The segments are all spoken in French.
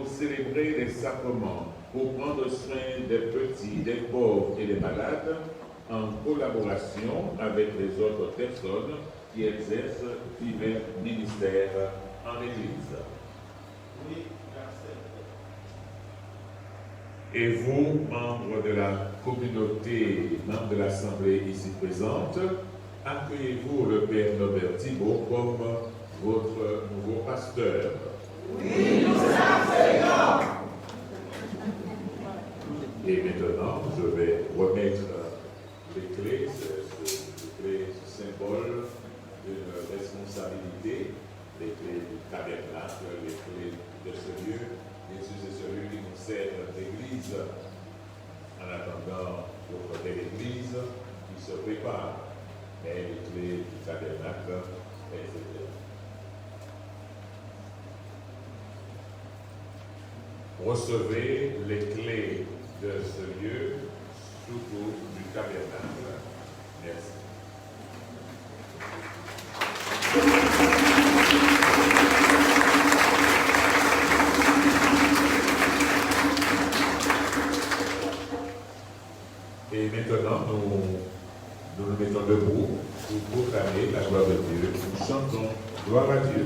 pour célébrer les sacrements, pour prendre soin des petits, des pauvres et des malades, en collaboration avec les autres personnes qui exercent divers ministères en Église. Oui, Et vous, membres de la communauté, membres de l'Assemblée ici présente, accueillez-vous le Père Norbert Thibault comme votre nouveau pasteur. Oui, nous accueillons. Et maintenant, je vais remettre les clés, ce symbole d'une responsabilité, les clés du tabernacle, les clés de ce lieu. Jésus est celui qui nous sert l'Église en attendant pour côté l'Église qui se prépare. Mais les clés du tabernacle, etc. Recevez les clés de ce lieu, surtout du tabernacle. Merci. Et maintenant, nous mettons debout pour proclamer la gloire de Dieu. Nous chantons gloire à Dieu.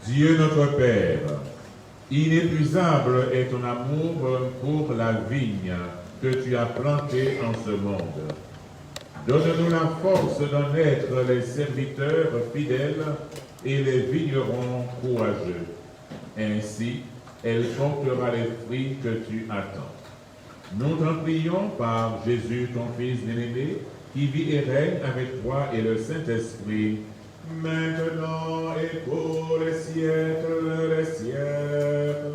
Dieu notre Père, inépuisable est ton amour pour la vigne que tu as plantée en ce monde. Donne-nous la force d'en être les serviteurs fidèles et les vignerons courageux. Ainsi, elle portera les fruits que tu attends. Nous t'en prions par Jésus, ton Fils bien-aimé, qui vit et règne avec toi et le Saint-Esprit, maintenant et pour les siècles des siècles.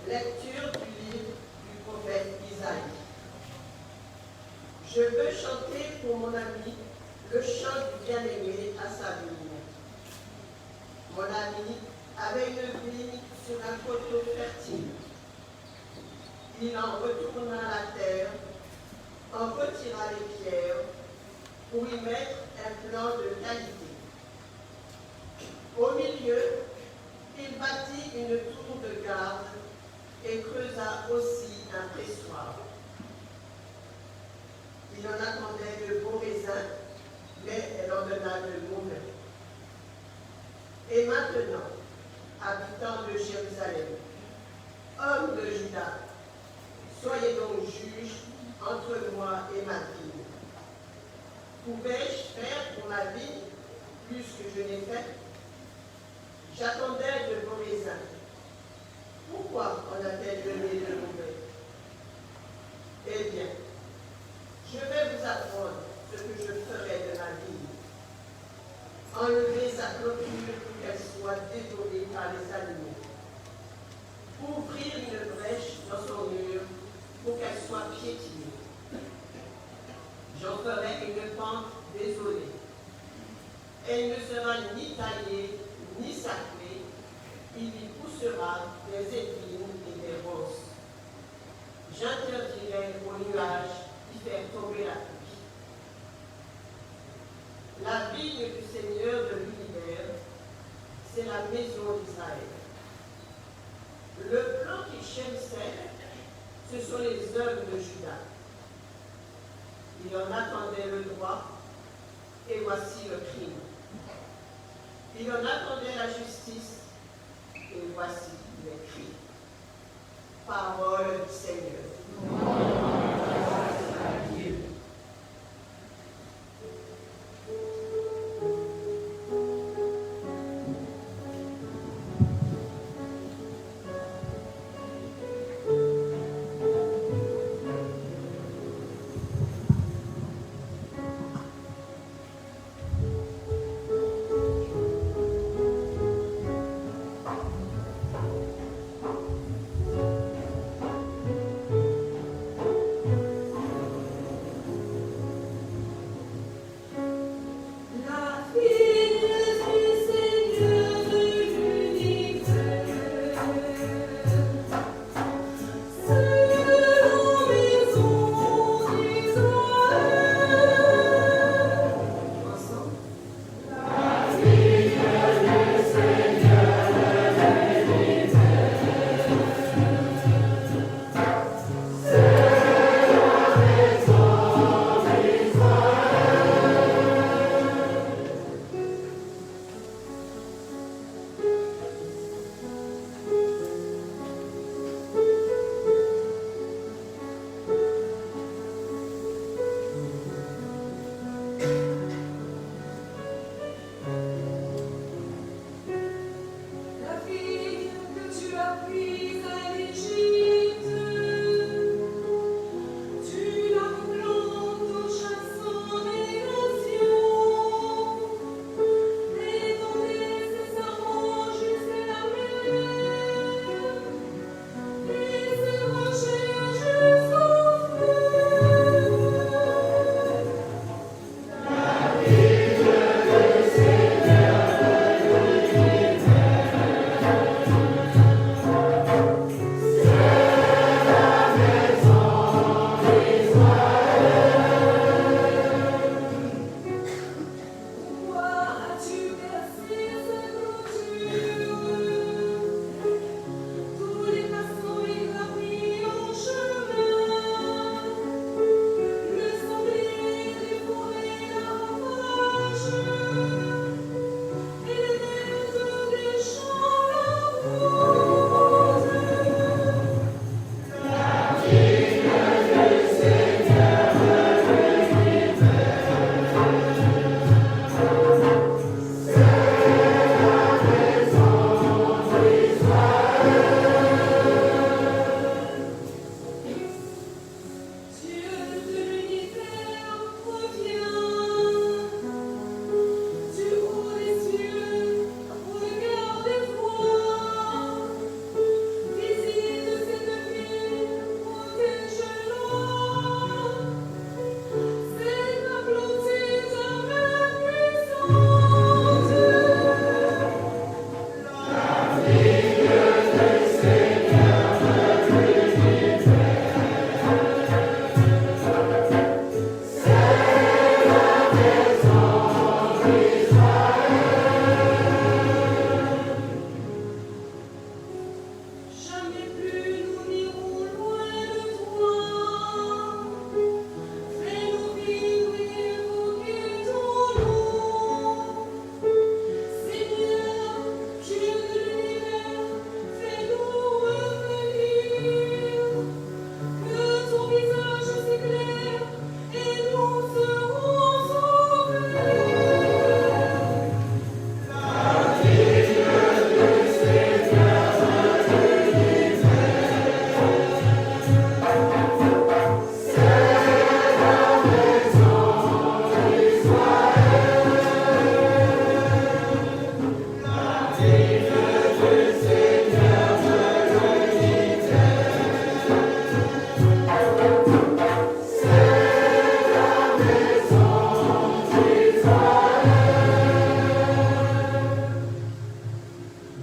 Lecture du livre du prophète Isaïe. Je veux chanter pour mon ami le chant du bien-aimé à sa vigne. Mon ami avait une vigne sur un coteau fertile. Il en retourna la terre, en retira les pierres pour y mettre un plan de qualité. Au milieu, il bâtit une tour de garde et creusa aussi un pressoir. Il en attendait de beaux raisins, mais elle en donna de mauvais. Et maintenant, habitants de Jérusalem, hommes de Juda, soyez donc juges entre moi et ma vigne. Pouvais-je faire pour ma vigne plus que je n'ai fait? J'attendais de beaux raisins. Pourquoi en a-t-elle donné de mauvais? Eh bien, je vais vous apprendre ce que je ferai de ma vigne. Enlever sa clôture pour qu'elle soit dévorée par les animaux. Ouvrir une brèche dans son mur pour qu'elle soit piétinée. J'en ferai une pente désolée. Elle ne sera ni taillée ni sacrée. Il y poussera des épines et des ronces. J'interdirai aux nuages d'y faire tomber la pluie. La vigne du Seigneur de l'univers, c'est la maison d'Israël. Le plan qu'il chérissait, ce sont les œuvres de Juda. Il en attendait le droit, et voici le crime. Il en attendait la justice, et voici les cris. Parole du Seigneur.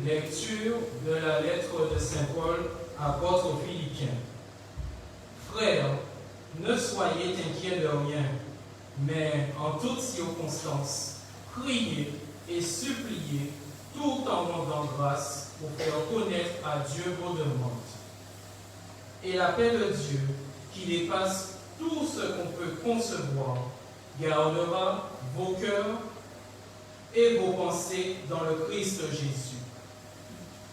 Lecture de la lettre de Saint Paul, apôtre aux Philippiens. Frères, ne soyez inquiets de rien, mais en toutes circonstances, priez et suppliez, tout en rendant grâce pour faire connaître à Dieu vos demandes. Et la paix de Dieu, qui dépasse tout ce qu'on peut concevoir, gardera vos cœurs et vos pensées dans le Christ Jésus.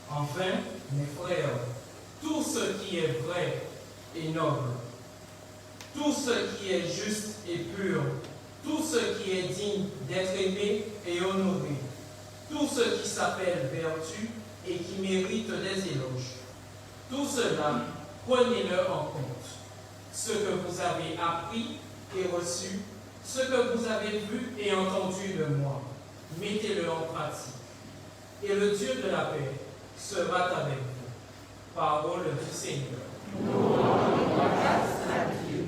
Enfin, mes frères, tout ce qui est vrai et noble, tout ce qui est juste et pur, tout ce qui est digne d'être aimé et honoré, tout ce qui s'appelle vertu et qui mérite des éloges, tout cela, prenez-le en compte. Ce que vous avez appris et reçu, ce que vous avez vu et entendu de moi, mettez-le en pratique. Et le Dieu de la paix sera avec vous. Parole du Seigneur. Grâce à Dieu.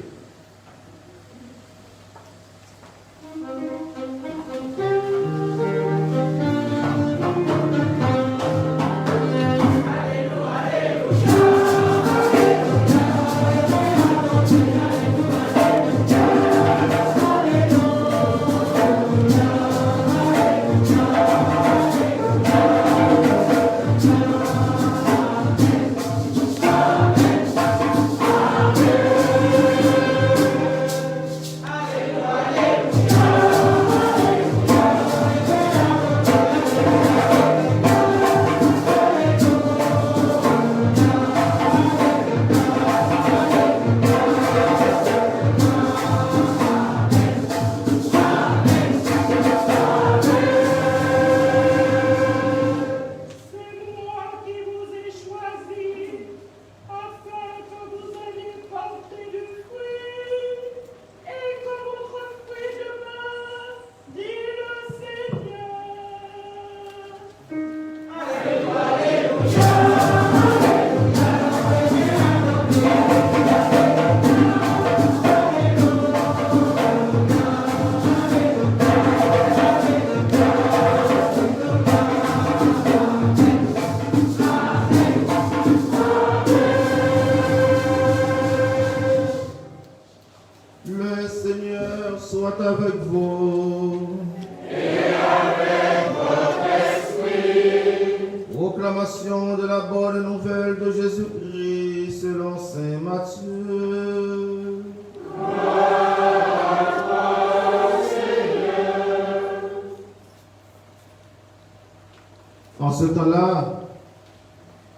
En ce temps-là,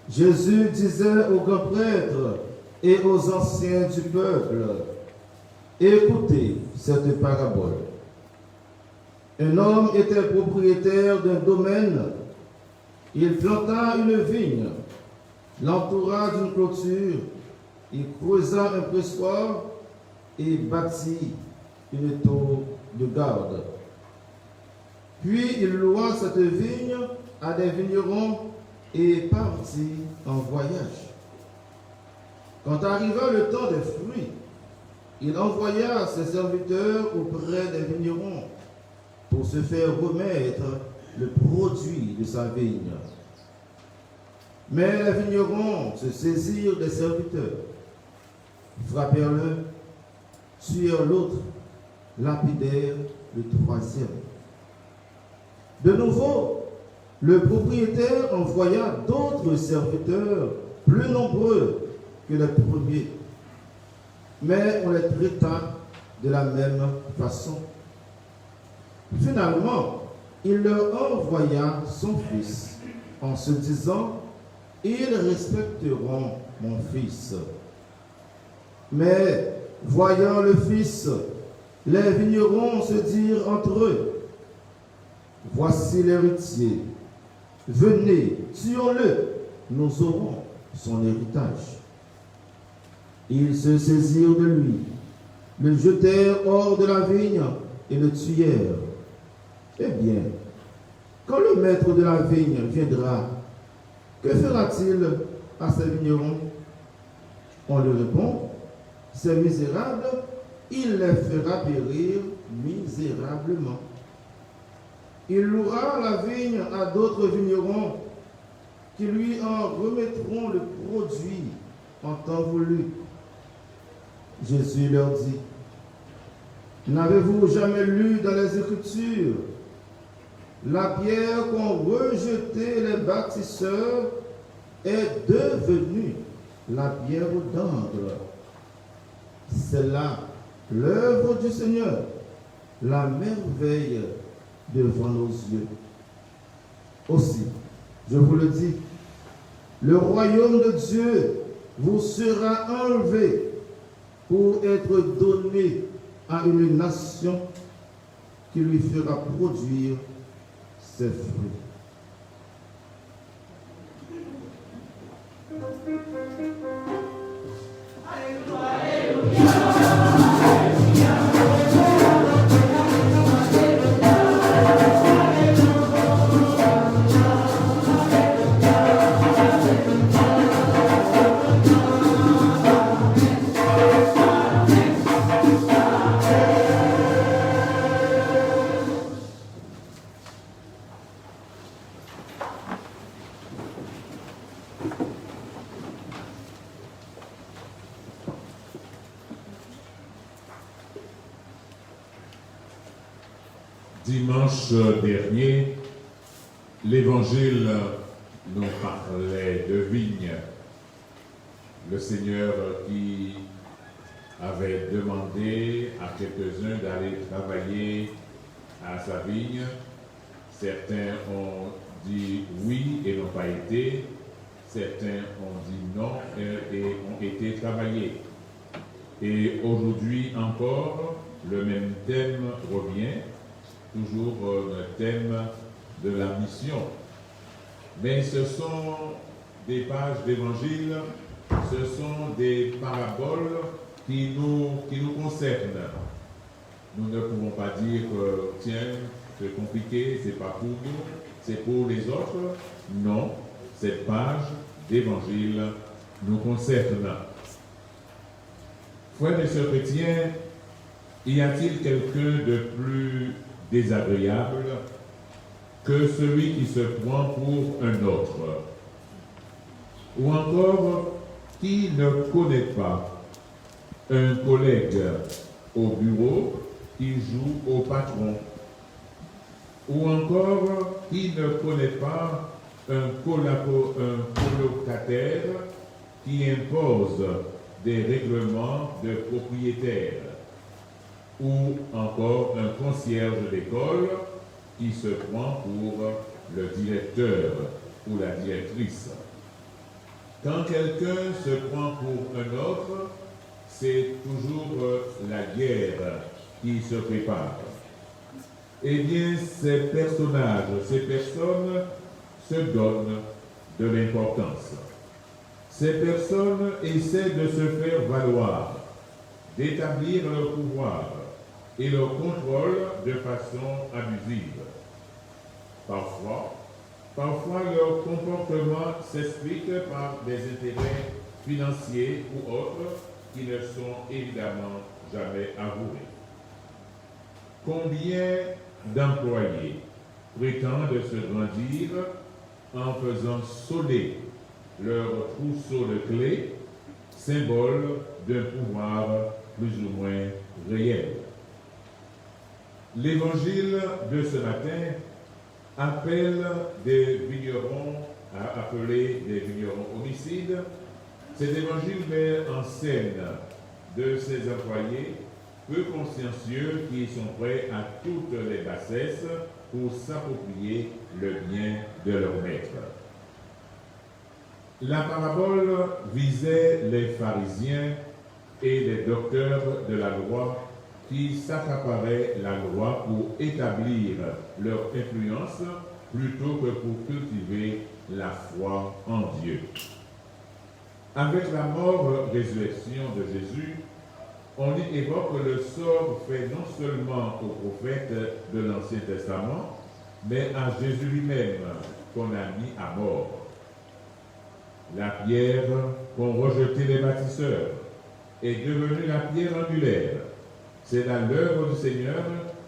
Jésus disait aux grands prêtres et aux anciens du peuple, « Écoutez cette parabole. Un homme était propriétaire d'un domaine. Il planta une vigne, l'entoura d'une clôture, il creusa un pressoir et bâtit une tour de garde. Puis il loua cette vigne à des vignerons et partit en voyage. Quand arriva le temps des fruits, il envoya ses serviteurs auprès des vignerons pour se faire remettre le produit de sa vigne. Mais les vignerons se saisirent des serviteurs, frappèrent l'un, tuèrent l'autre, lapidèrent le troisième. De nouveau, le propriétaire envoya d'autres serviteurs plus nombreux que les premiers, mais on les traita de la même façon. Finalement, il leur envoya son fils en se disant, « Ils respecteront mon fils. » Mais voyant le fils, les vignerons se dirent entre eux, « Voici l'héritier. Venez, tuons-le, nous aurons son héritage. » Ils se saisirent de lui, le jetèrent hors de la vigne et le tuèrent. Eh bien, quand le maître de la vigne viendra, que fera-t-il à ces vignerons? On lui répond, ces misérables, il les fera périr misérablement. Il louera la vigne à d'autres vignerons qui lui en remettront le produit en temps voulu. Jésus leur dit, n'avez-vous jamais lu dans les Écritures la pierre qu'ont rejetée les bâtisseurs est devenue la pierre d'angle. C'est là l'œuvre du Seigneur, la merveille devant nos yeux. Aussi, je vous le dis, le royaume de Dieu vous sera enlevé pour être donné à une nation qui lui fera produire ses fruits. Dimanche dernier, l'Évangile nous parlait de vigne. Le Seigneur qui avait demandé à quelques-uns d'aller travailler à sa vigne. Certains ont dit oui et n'ont pas été. Certains ont dit non et ont été travaillés. Et aujourd'hui encore, le même thème revient. Toujours le thème de la mission. Mais ce sont des pages d'évangile, ce sont des paraboles qui nous concernent. Nous ne pouvons pas dire, tiens, c'est compliqué, c'est pas pour nous, c'est pour les autres. Non, cette page d'évangile nous concerne. Frères et sœurs chrétiens, y a-t-il quelqu'un de plus désagréable que celui qui se prend pour un autre, ou encore qui ne connaît pas un collègue au bureau qui joue au patron, ou encore qui ne connaît pas un colocataire qui impose des règlements de propriétaire, ou encore un concierge d'école qui se prend pour le directeur ou la directrice. Quand quelqu'un se prend pour un autre, c'est toujours la guerre qui se prépare. Eh bien, ces personnages, ces personnes se donnent de l'importance. Ces personnes essaient de se faire valoir, d'établir leur pouvoir et leur contrôle de façon abusive. Parfois, leur comportement s'explique par des intérêts financiers ou autres qui ne sont évidemment jamais avoués. Combien d'employés prétendent se grandir en faisant sonner leur trousseau de clés, symbole d'un pouvoir plus ou moins réel. L'évangile de ce matin appelle des vignerons à appeler des vignerons homicides. Cet évangile met en scène de ces employés peu consciencieux qui sont prêts à toutes les bassesses pour s'approprier le bien de leur maître. La parabole visait les pharisiens et les docteurs de la loi qui s'accaparaient la loi pour établir leur influence plutôt que pour cultiver la foi en Dieu. Avec la mort-résurrection de Jésus, on y évoque le sort fait non seulement aux prophètes de l'Ancien Testament, mais à Jésus lui-même qu'on a mis à mort. La pierre qu'ont rejetée les bâtisseurs est devenue la pierre angulaire. C'est là l'œuvre du Seigneur,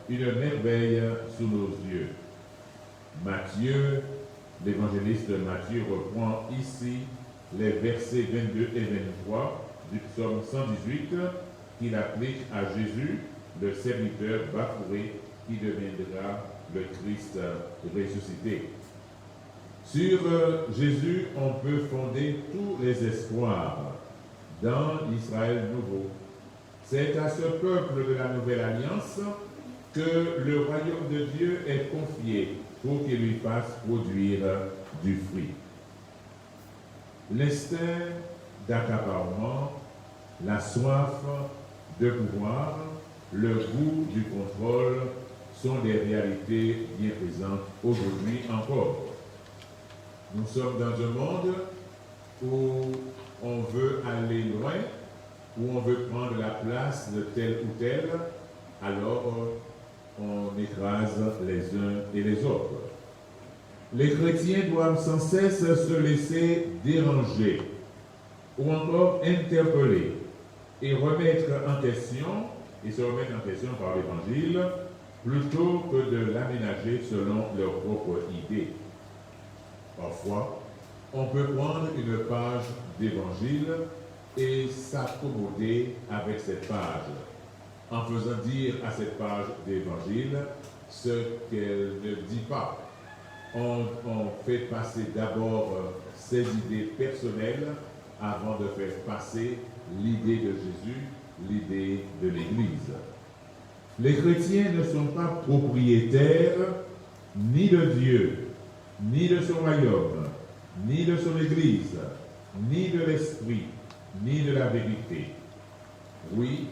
une merveille sous nos yeux. Matthieu l'évangéliste Matthieu reprend ici les versets 22 et 23 du psaume 118 qu'il applique à Jésus, le serviteur bafoué qui deviendra le Christ ressuscité. Sur Jésus, on peut fonder tous les espoirs dans l'Israël nouveau. C'est à ce peuple de la Nouvelle Alliance que le royaume de Dieu est confié pour qu'il lui fasse produire du fruit. L'instinct d'accaparement, la soif de pouvoir, le goût du contrôle sont des réalités bien présentes aujourd'hui encore. Nous sommes dans un monde où on veut aller loin, où on veut prendre la place de tel ou tel, alors on écrase les uns et les autres. Les chrétiens doivent sans cesse se laisser déranger ou encore interpeller et remettre en question, et se remettre en question par l'Évangile, plutôt que de l'aménager selon leurs propres idées. Parfois, on peut prendre une page d'Évangile et s'accommoder avec cette page, en faisant dire à cette page d'Évangile ce qu'elle ne dit pas. On fait passer d'abord ses idées personnelles avant de faire passer l'idée de Jésus, l'idée de l'Église. Les chrétiens ne sont pas propriétaires ni de Dieu, ni de son royaume, ni de son Église, ni de l'Esprit, ni de la vérité. Oui,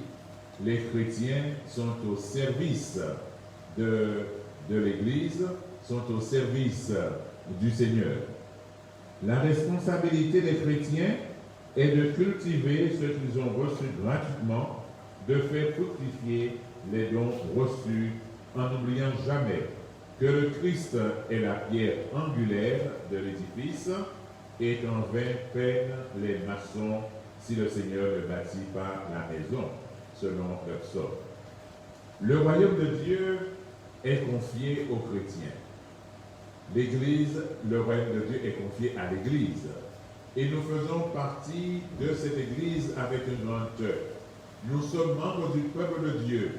les chrétiens sont au service de l'Église, sont au service du Seigneur. La responsabilité des chrétiens est de cultiver ce qu'ils ont reçu gratuitement, de faire fructifier les dons reçus en n'oubliant jamais que le Christ est la pierre angulaire de l'édifice et qu'en vain peinent les maçons si le Seigneur ne bâtit pas la maison, selon leur psaume. Le royaume de Dieu est confié aux chrétiens. L'Église, le royaume de Dieu est confié à l'Église. Et nous faisons partie de cette Église avec un grand cœur. Nous sommes membres du peuple de Dieu.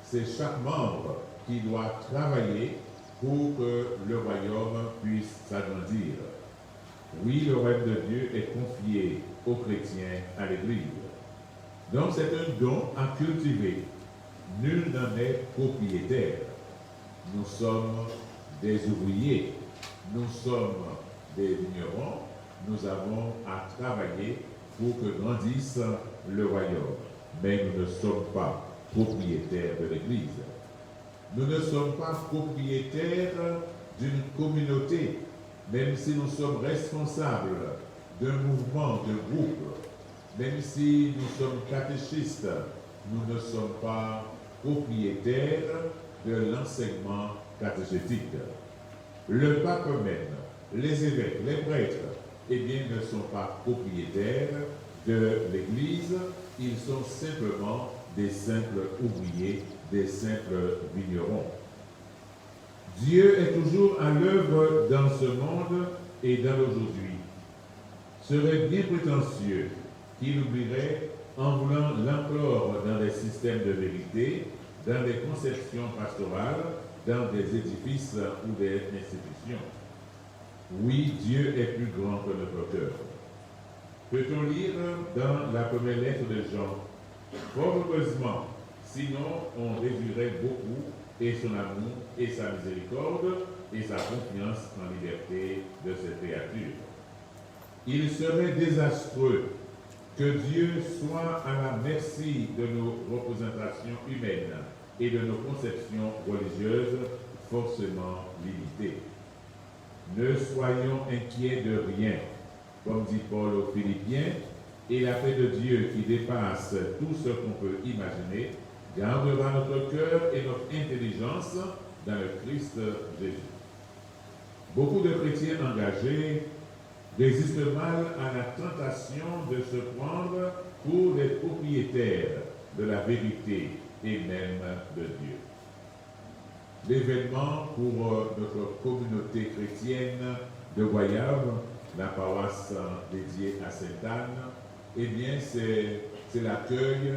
C'est chaque membre qui doit travailler pour que le royaume puisse s'agrandir. Oui, le royaume de Dieu est confié aux chrétiens, à l'Église. Donc c'est un don à cultiver. Nul n'en est propriétaire. Nous sommes des ouvriers, nous sommes des vignerons, nous avons à travailler pour que grandisse le royaume. Mais nous ne sommes pas propriétaires de l'Église. Nous ne sommes pas propriétaires d'une communauté, même si nous sommes responsables d'un mouvement, de groupe, même si nous sommes catéchistes, nous ne sommes pas propriétaires de l'enseignement catéchétique. Le pape même, les évêques, les prêtres, eh bien, ne sont pas propriétaires de l'Église, ils sont simplement des simples ouvriers, des simples vignerons. Dieu est toujours à l'œuvre dans ce monde et dans l'aujourd'hui. Serait bien prétentieux qu'il oublierait en voulant l'enclore dans des systèmes de vérité, dans des conceptions pastorales, dans des édifices ou des institutions. Oui, Dieu est plus grand que notre cœur. Peut-on lire dans la première lettre de Jean, « Fort heureusement, sinon on réduirait beaucoup et son amour et sa miséricorde et sa confiance en liberté de ses créatures. Il serait désastreux que Dieu soit à la merci de nos représentations humaines et de nos conceptions religieuses forcément limitées. Ne soyons inquiets de rien, comme dit Paul aux Philippiens, et la paix de Dieu qui dépasse tout ce qu'on peut imaginer gardera notre cœur et notre intelligence dans le Christ Jésus. Beaucoup de chrétiens engagés résistent mal à la tentation de se prendre pour les propriétaires de la vérité et même de Dieu. L'événement pour notre communauté chrétienne de Goyave, la paroisse dédiée à Sainte-Anne, eh bien, c'est l'accueil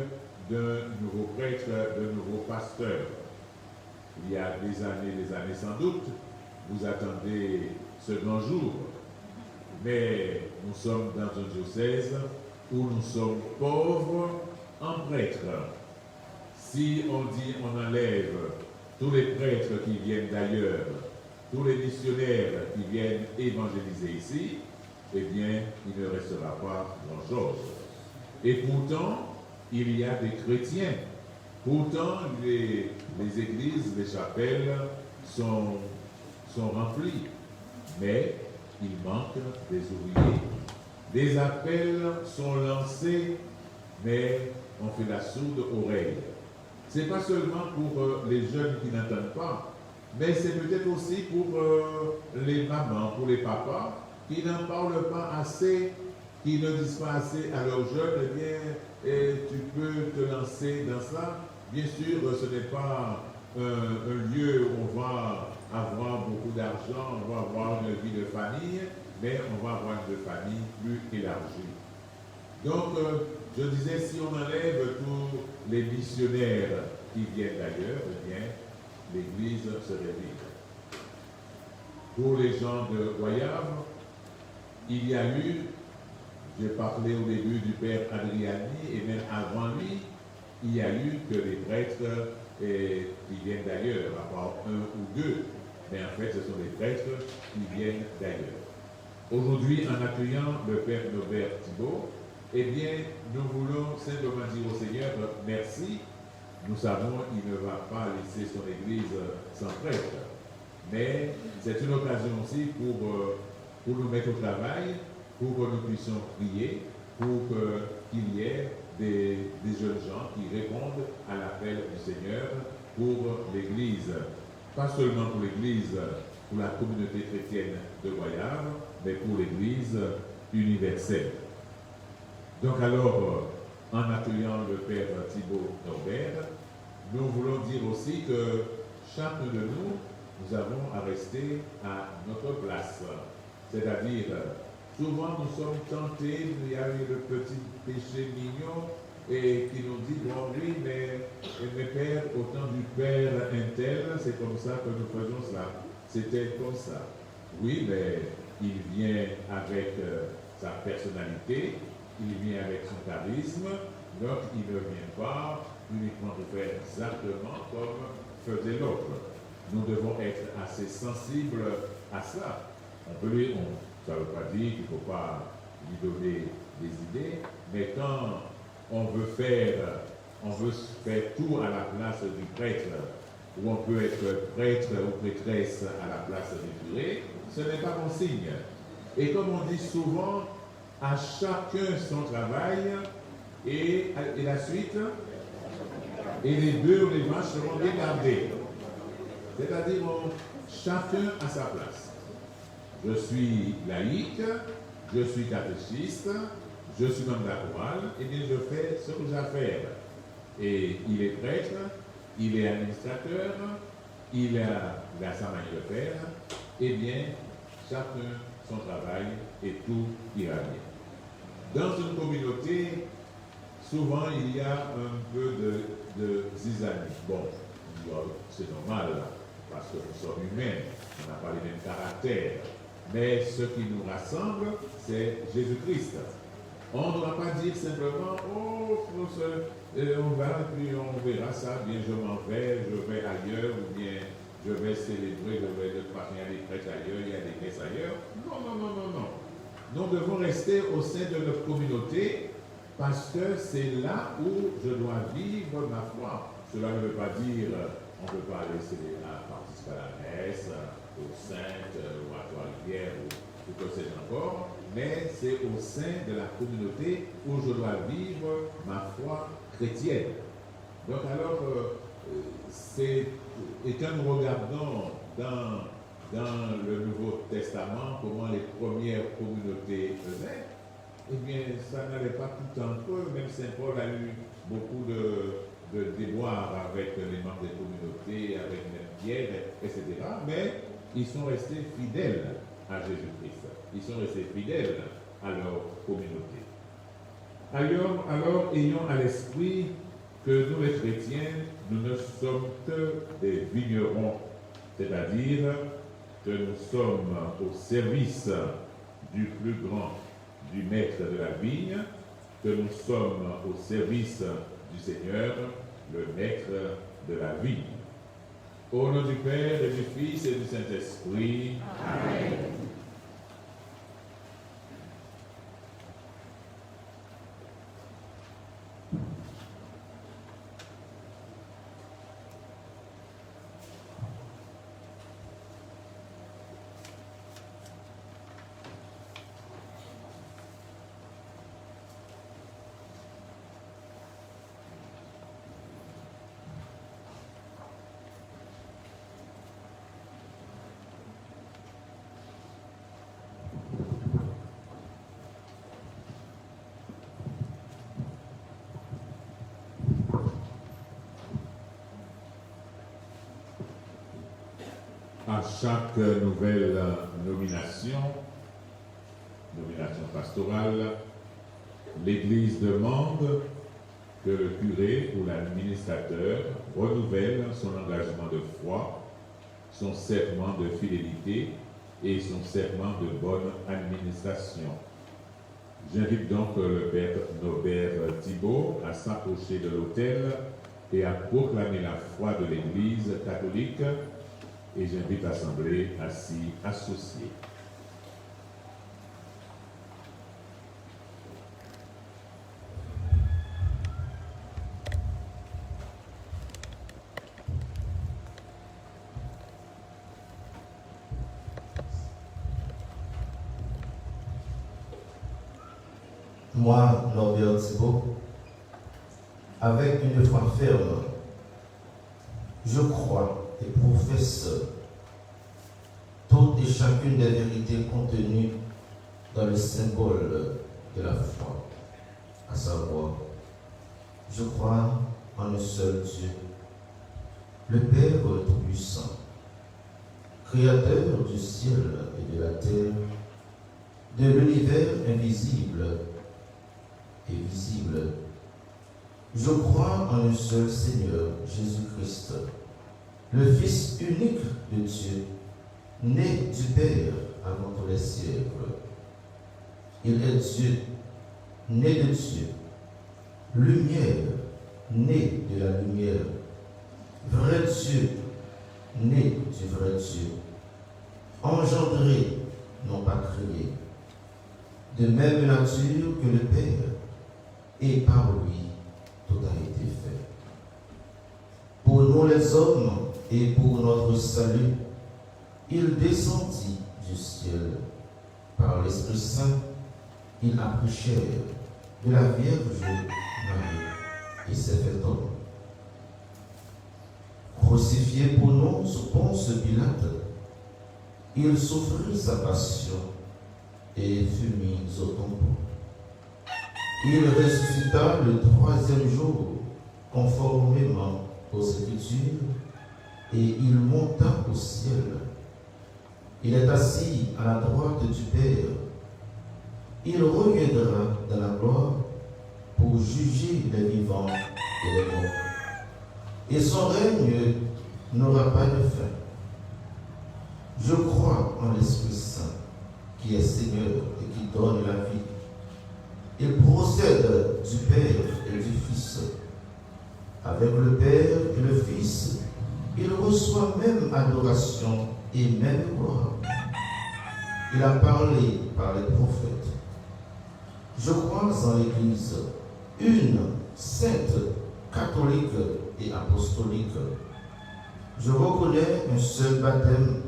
d'un nouveau prêtre, d'un nouveau pasteur. Il y a des années sans doute, vous attendez ce grand jour. Mais nous sommes dans un diocèse où nous sommes pauvres en prêtres. Si on dit on enlève tous les prêtres qui viennent d'ailleurs, tous les missionnaires qui viennent évangéliser ici, eh bien, il ne restera pas grand-chose. Et pourtant, il y a des chrétiens. Pourtant, les églises, les chapelles sont remplies. Mais il manque des ouvriers. Des appels sont lancés, mais on fait la sourde oreille. Ce n'est pas seulement pour les jeunes qui n'entendent pas, mais c'est peut-être aussi pour les mamans, pour les papas, qui n'en parlent pas assez, qui ne disent pas assez à leurs jeunes, eh bien, tu peux te lancer dans ça. Bien sûr, ce n'est pas un lieu où on va avoir beaucoup d'argent, on va avoir une vie de famille, mais on va avoir une famille plus élargie. Donc, je disais, si on enlève tous les missionnaires qui viennent d'ailleurs, eh bien, l'Église serait vide. Pour les gens de Goyave, il y a eu, j'ai parlé au début du père Adriani, et même avant lui, il y a eu que les prêtres qui viennent d'ailleurs, à part un ou deux, mais en fait, ce sont les prêtres qui viennent d'ailleurs. Aujourd'hui, en accueillant le père Norbert Thibault, eh bien, nous voulons simplement dire au Seigneur merci. Nous savons qu'il ne va pas laisser son Église sans prêtre. Mais c'est une occasion aussi pour nous mettre au travail, pour que nous puissions prier, pour qu'il y ait des jeunes gens qui répondent à l'appel du Seigneur pour l'Église. Pas seulement pour l'Église, pour la communauté chrétienne de Goyave, mais pour l'Église universelle. Donc alors, en accueillant le père Thibault Norbert, nous voulons dire aussi que chacun de nous avons à rester à notre place. C'est-à-dire, souvent nous sommes tentés, il y a eu le petit péché mignon et qui nous dit, bon oui, mais père, au temps du père intel, c'est comme ça que nous faisons ça. C'était comme ça. Oui, mais il vient avec sa personnalité, il vient avec son charisme, donc il ne vient pas uniquement pour faire exactement comme faisait l'autre. Nous devons être assez sensibles à cela. Ça ne veut pas dire qu'il ne faut pas lui donner des idées, mais quand on veut faire tout à la place du prêtre, ou on peut être prêtre ou prêtresse à la place du curé, ce n'est pas bon signe. Et comme on dit souvent, à chacun son travail et la suite, et les bœufs, les vaches seront bien gardés. C'est-à-dire, chacun à sa place. Je suis laïque, je suis catéchiste, je suis membre de la chorale, et bien je fais ce que j'ai à faire. Et il est prêtre, il est administrateur, il a sa manière de faire, et bien chacun son travail et tout ira bien. Dans une communauté, souvent il y a un peu de zizanie. Bon, c'est normal, parce que nous sommes humains, on n'a pas les mêmes caractères. Mais ce qui nous rassemble, c'est Jésus-Christ. On ne doit pas dire simplement, oh, on va, puis on verra ça, bien je m'en vais, je vais ailleurs, ou bien je vais célébrer, je vais de part, il y a des prêtres ailleurs, il y a des messes ailleurs. Non. Nous devons rester au sein de notre communauté parce que c'est là où je dois vivre ma foi. Cela ne veut pas dire on ne peut pas laisser participer à la messe, aux saintes, ou à Trois-Rivières, ou que c'est encore, mais c'est au sein de la communauté où je dois vivre ma foi chrétienne. Donc alors, et quand nous regardons dans le Nouveau Testament comment les premières communautés faisaient, eh bien, ça n'allait pas tout entre eux. Même Saint Paul a eu beaucoup de déboires avec les membres des communautés, avec les Pierre, etc. Mais ils sont restés fidèles. à Jésus-Christ. Ils sont restés fidèles à leur communauté. Alors, ayons à l'esprit que nous les chrétiens, nous ne sommes que des vignerons, c'est-à-dire que nous sommes au service du plus grand, du maître de la vigne, que nous sommes au service du Seigneur, le maître de la vigne. Au nom du Père et du Fils et du Saint-Esprit. Amen. À chaque nouvelle nomination pastorale, l'Église demande que le curé ou l'administrateur renouvelle son engagement de foi, son serment de fidélité et son serment de bonne administration. J'invite donc le Père Norbert Thibault à s'approcher de l'autel et à proclamer la foi de l'Église catholique. Et j'invite l'Assemblée à s'y associer. Moi, Norbert Thibault, avec une foi ferme, je crois et professe toutes et chacune des vérités contenues dans le symbole de la foi, à savoir, je crois en un seul Dieu, le Père Tout-Puissant, Créateur du ciel et de la terre, de l'univers invisible et visible. Je crois en un seul Seigneur, Jésus-Christ, le Fils unique de Dieu, né du Père avant tous les siècles. Il est Dieu, né de Dieu, lumière, né de la lumière, vrai Dieu, né du vrai Dieu, engendré, non pas créé, de même nature que le Père, et par lui tout a été fait. Pour nous les hommes et pour notre salut, il descendit du ciel. Par l'Esprit Saint, il a pris chair de la Vierge Marie et s'est fait homme. Crucifié pour nous sous Ponce Pilate, il souffrit sa passion et fut mis au tombeau. Il ressuscita le troisième jour, conformément aux Écritures, et il monta au ciel. Il est assis à la droite du Père. Il reviendra dans la gloire pour juger les vivants et les morts. Et son règne n'aura pas de fin. Je crois en l'Esprit Saint, qui est Seigneur et qui donne la vie. Il procède du Père et du Fils. Avec le Père et le Fils, il reçoit même adoration et même gloire. Il a parlé par les prophètes. Je crois en l'Église, une, sainte, catholique et apostolique. Je reconnais un seul baptême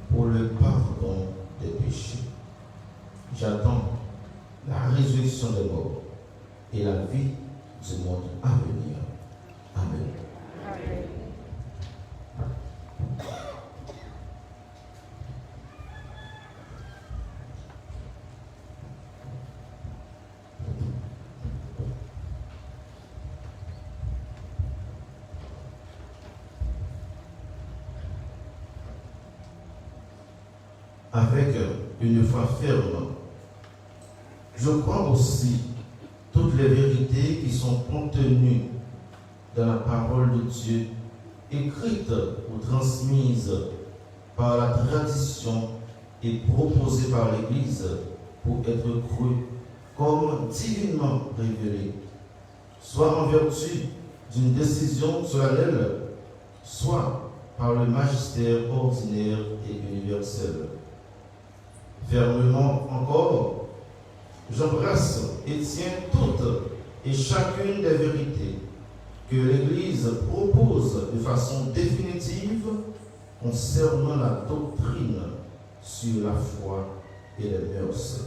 pour le pardon des péchés. J'attends la résurrection des morts et la vie du monde à venir. Amen. Amen. avec une foi ferme. Je crois aussi toutes les vérités qui sont contenues dans la parole de Dieu, écrites ou transmises par la tradition et proposées par l'Église pour être crues comme divinement révélées, soit en vertu d'une décision solennelle, soit par le magistère ordinaire et universel. Fermement encore, j'embrasse et tiens toutes et chacune des vérités que l'Église propose de façon définitive concernant la doctrine sur la foi et les mœurs.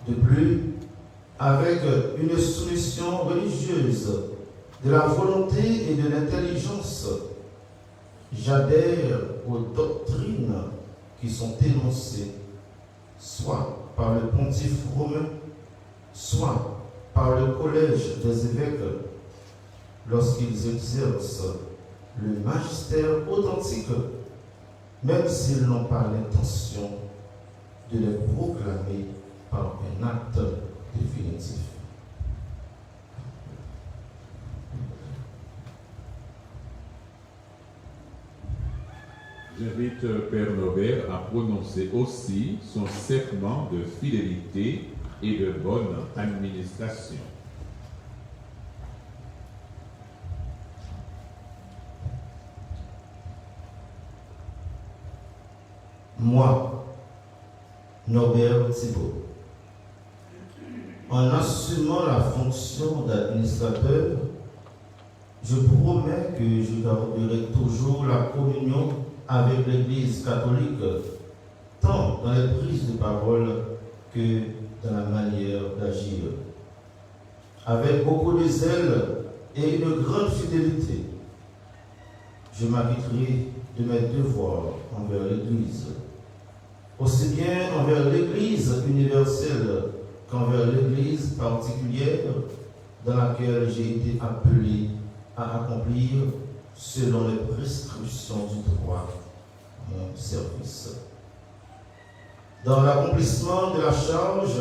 De plus, avec une soumission religieuse de la volonté et de l'intelligence, j'adhère aux doctrines qui sont énoncées, soit par le pontife romain, soit par le collège des évêques, lorsqu'ils exercent le magistère authentique, même s'ils n'ont pas l'intention de les proclamer par un acte définitif. J'invite Père Norbert à prononcer aussi son serment de fidélité et de bonne administration. Moi, Norbert Thibault, en assumant la fonction d'administrateur, je promets que je garderai toujours la communion avec l'Église catholique, tant dans les prises de parole que dans la manière d'agir. Avec beaucoup de zèle et une grande fidélité, je m'acquitterai de mes devoirs envers l'Église, aussi bien envers l'Église universelle qu'envers l'Église particulière dans laquelle j'ai été appelé à accomplir, selon les prescriptions du droit, mon service. Dans l'accomplissement de la charge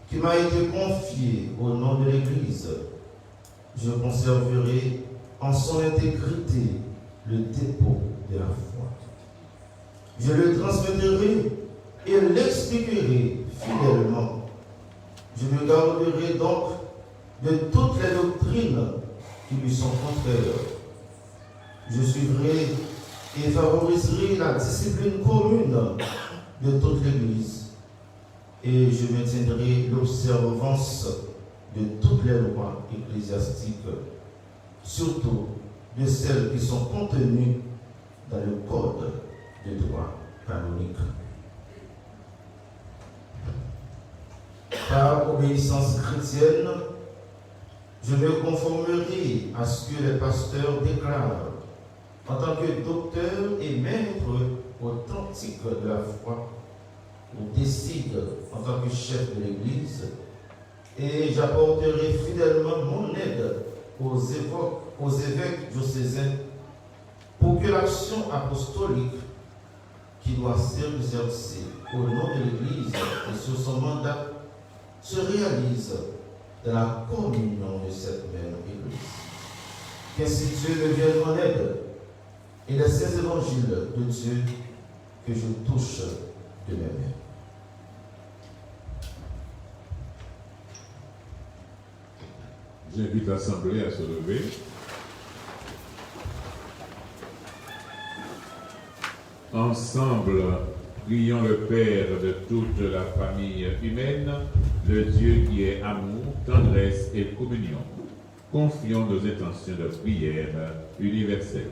qui m'a été confiée au nom de l'Église, je conserverai en son intégrité le dépôt de la foi. Je le transmettrai et l'expliquerai fidèlement. Je me garderai donc de toutes les doctrines qui lui sont contraires. Je suivrai et favoriserai la discipline commune de toute l'Église et je maintiendrai l'observance de toutes les lois ecclésiastiques, surtout de celles qui sont contenues dans le code de droit canonique. Par obéissance chrétienne, je me conformerai à ce que les pasteurs déclarent en tant que docteur et maître authentique de la foi, ou décide en tant que chef de l'Église, et j'apporterai fidèlement mon aide aux évêques diocésains pour que l'action apostolique qui doit s'exercer au nom de l'Église et sur son mandat se réalise dans la communion de cette même Église. Qu'ainsi Dieu me vienne en aide et les saints évangiles de Dieu que je touche de mes mains. J'invite l'Assemblée à se lever. Ensemble, prions le Père de toute la famille humaine, le Dieu qui est amour, tendresse et communion. Confions nos intentions de prière universelle.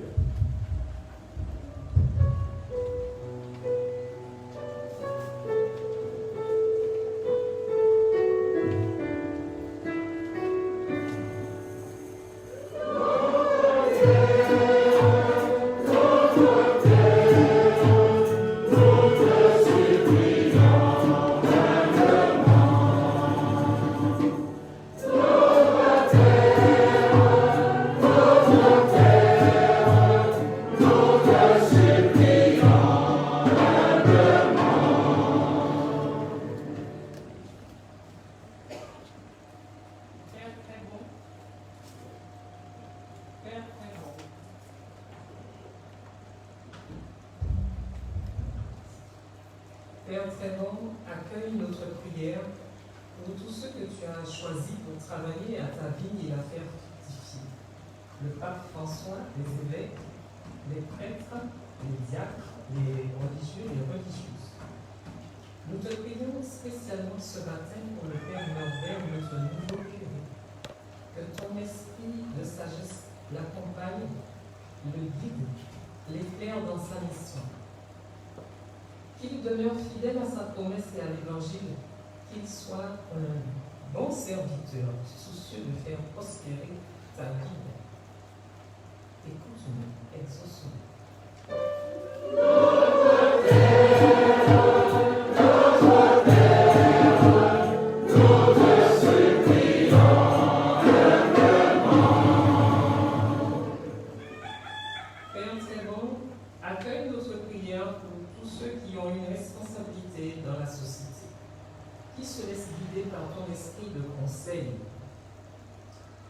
Terre Père très bon, accueille notre prière pour tous ceux que tu as choisis pour travailler à ta vigne et la faire fructifier. Le pape François, les évêques, les prêtres, les diacres, les religieux et les religieuses. Nous te prions spécialement ce matin pour le Père Norbert, notre nouveau curé. Que ton esprit de sagesse l'accompagne, le guide, l'éclaire dans sa mission. Qu'il demeure fidèle à sa promesse et à l'évangile, qu'il soit un bon serviteur, soucieux de faire prospérer ta vie. Écoute-nous, exauce-nous. Accueille notre prière pour tous ceux qui ont une responsabilité dans la société, qui se laissent guider par ton esprit de conseil,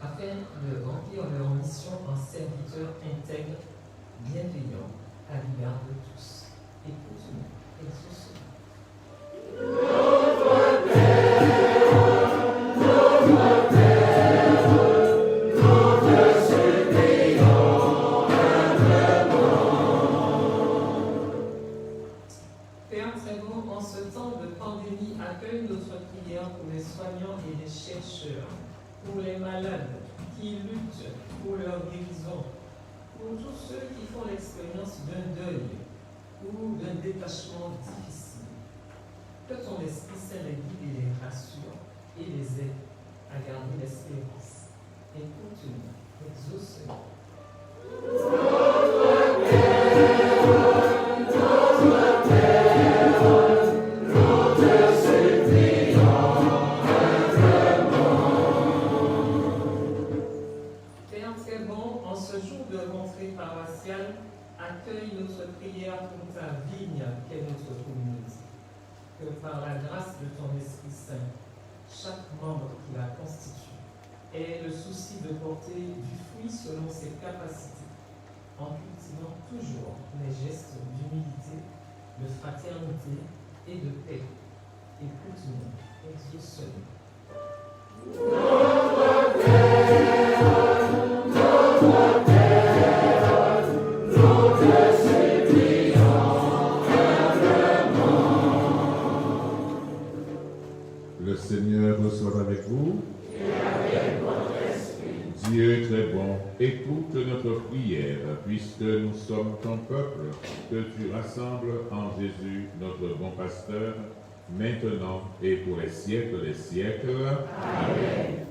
afin de remplir leur mission en serviteurs intègres, bienveillants, à l'égard de tous. Écoute-nous, exauce-nous. Accueille notre prière pour les soignants et les chercheurs, pour les malades qui luttent pour leur guérison, pour tous ceux qui font l'expérience d'un deuil ou d'un détachement difficile. Que ton Esprit Saint les guide et les rassure et les aide à garder l'espérance. Écoute-nous, exauce-nous. Accueille notre prière pour ta vigne qu'est notre communauté. Que par la grâce de ton Esprit Saint, chaque membre qui la constitue ait le souci de porter du fruit selon ses capacités, en cultivant toujours les gestes d'humilité, de fraternité et de paix. Écoute-nous, exauce-nous. Le Seigneur soit avec vous. Et avec votre esprit. Dieu est très bon. Écoute notre prière, puisque nous sommes ton peuple, que tu rassembles en Jésus, notre bon pasteur, maintenant et pour les siècles des siècles. Amen.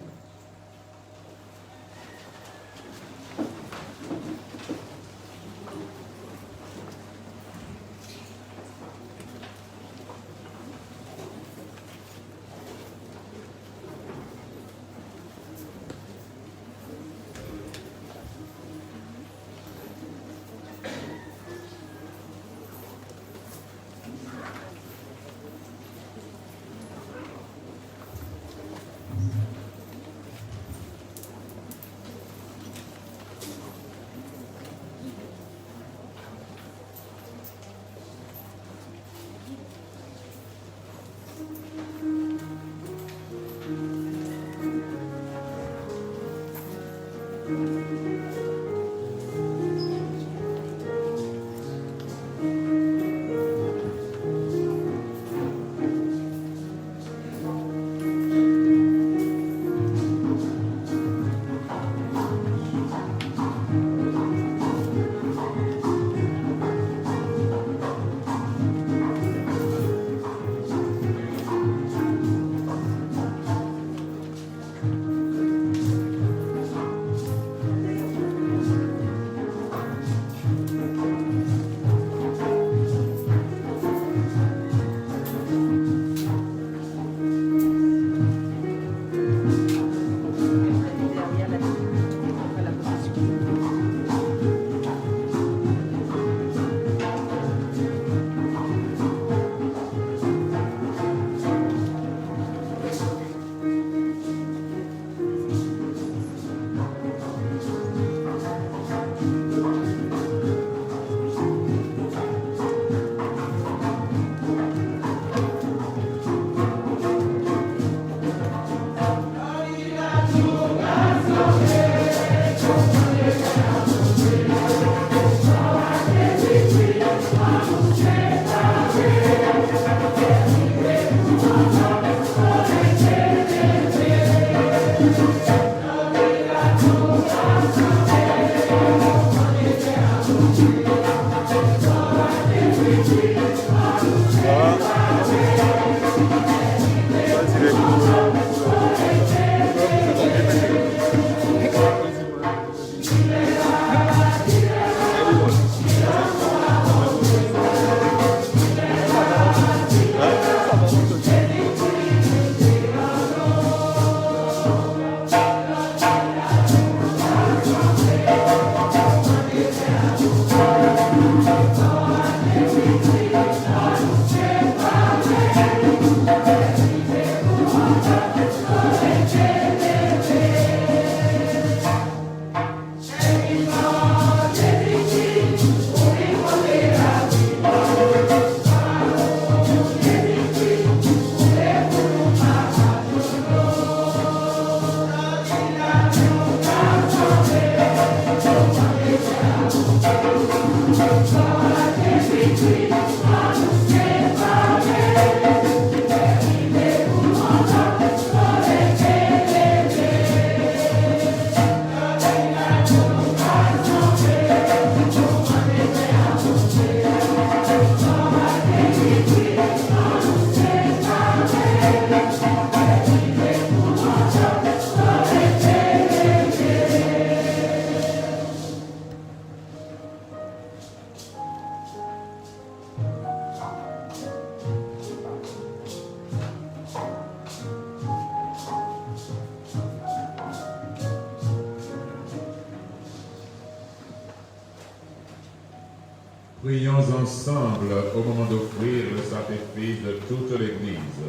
Prions ensemble au moment d'offrir le sacrifice de toute l'Église.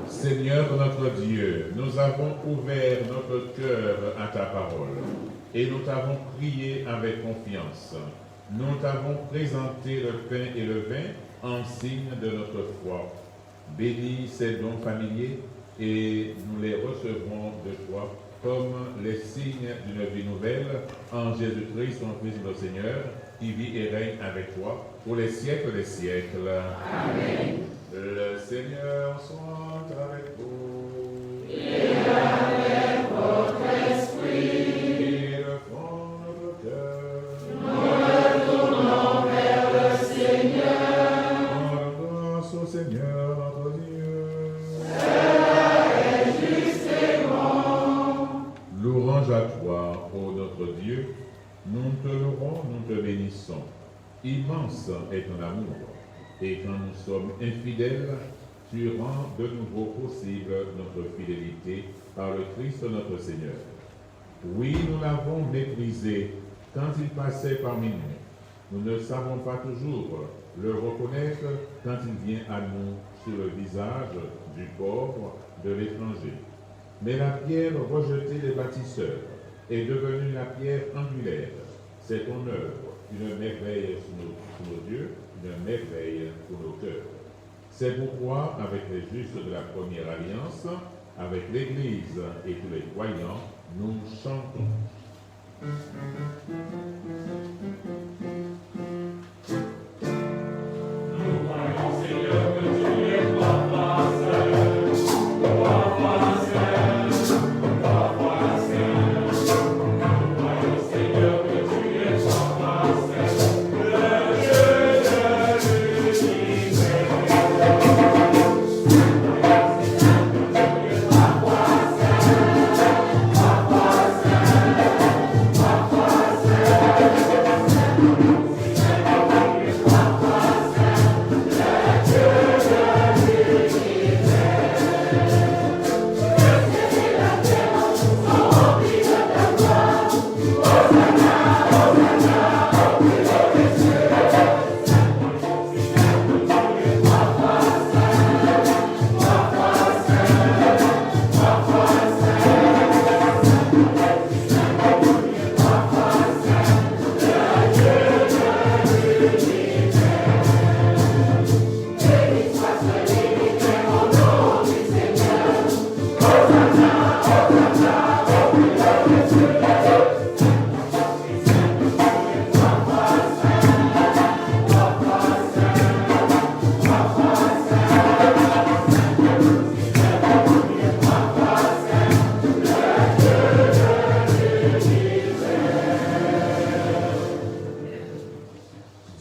Seigneur notre Dieu, nous avons ouvert notre cœur à ta parole et nous t'avons prié avec confiance. Nous t'avons présenté le pain et le vin en signe de notre foi. Bénis ces dons familiers et nous les recevrons de toi comme les signes d'une vie nouvelle en Jésus-Christ, ton Fils notre Seigneur, qui vit et règne avec toi pour les siècles des siècles. Amen. Le Seigneur soit avec vous. Et avec votre esprit. Et le fond de notre cœur. Nous le tournons vers le Seigneur. Rendons grâce au Seigneur notre Dieu. Cela est juste et bon. Louange à toi, ô notre Dieu. Nous te louons, nous te bénissons. Immense est ton amour. Et quand nous sommes infidèles, tu rends de nouveau possible notre fidélité par le Christ notre Seigneur. Oui, nous l'avons méprisé quand il passait parmi nous. Nous ne savons pas toujours le reconnaître quand il vient à nous sur le visage du pauvre, de l'étranger. Mais la pierre rejetée des bâtisseurs est devenue la pierre angulaire. C'est ton œuvre, une merveille sous nos yeux, une merveille pour nos cœurs. C'est pourquoi, avec les justes de la première alliance, avec l'Église et tous les croyants, nous chantons. Nous croyons, Seigneur, que tu es Papa Saint, Papa Saint, Papa Saint. Nous croyons, Seigneur, que tu es Papa Saint, le Dieu de l'univers.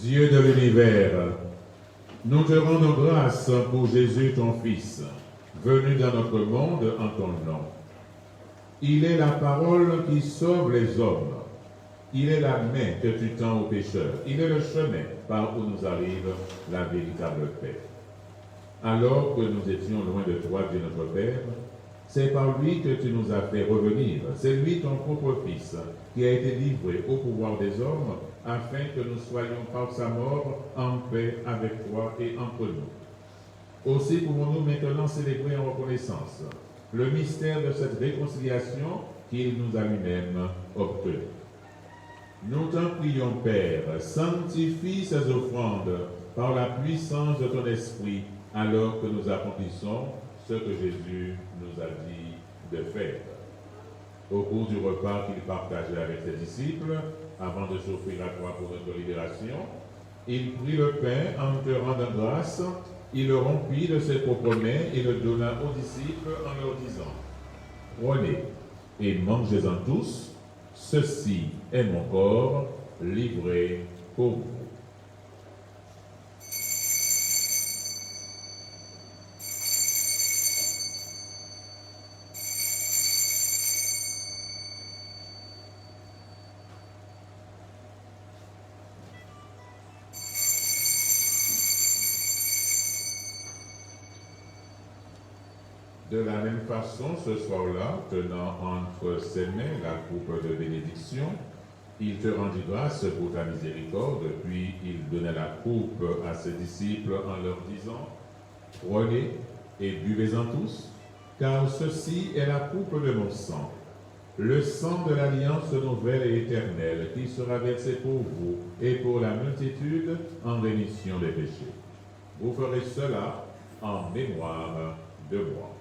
Dieu de l'univers, nous te rendons grâce pour Jésus, ton Fils, venu dans notre monde en ton nom. Il est la parole qui sauve les hommes. Il est la main que tu tends aux pécheurs. Il est le chemin par où nous arrive la véritable paix. Alors que nous étions loin de toi, Dieu notre Père, c'est par lui que tu nous as fait revenir. C'est lui, ton propre Fils, qui a été livré au pouvoir des hommes, afin que nous soyons par sa mort en paix avec toi et entre nous. Aussi pouvons-nous maintenant célébrer en reconnaissance le mystère de cette réconciliation qu'il nous a lui-même obtenue. Nous t'en prions, Père, sanctifie ces offrandes par la puissance de ton esprit, alors que nous accomplissons ce que Jésus nous a dit de faire. Au cours du repas qu'il partageait avec ses disciples, avant de s'offrir à toi pour notre libération, il prit le pain en te rendant grâce, il le rompit de ses propres mains et le donna aux disciples en leur disant: Prenez et mangez-en tous, ceci est mon corps livré pour vous. De la même façon, ce soir-là, tenant entre ses mains la coupe de bénédiction, Il te rendit grâce pour ta miséricorde, puis il donna la coupe à ses disciples en leur disant, « Prenez et buvez-en tous, car ceci est la coupe de mon sang, le sang de l'alliance nouvelle et éternelle qui sera versé pour vous et pour la multitude en rémission des péchés. Vous ferez cela en mémoire de moi. »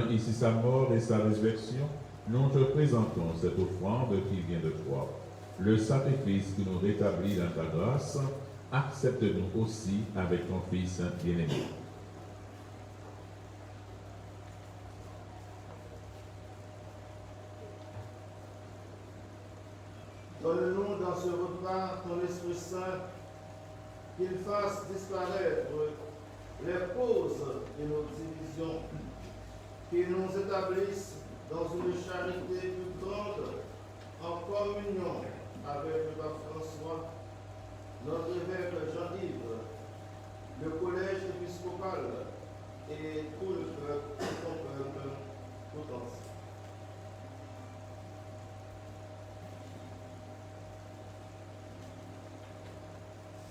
Ici sa mort et sa résurrection, nous te présentons cette offrande qui vient de toi. Le sacrifice qui nous rétablit dans ta grâce, accepte-nous aussi avec ton Fils bien-aimé. Donne-nous dans ce repas ton Esprit Saint, qu'il fasse disparaître les causes de nos divisions, qu'il nous établisse dans une charité plus grande, en communion avec le pape François, notre évêque Jean-Yves, le collège épiscopal et tout le peuple, ton peuple tout entier.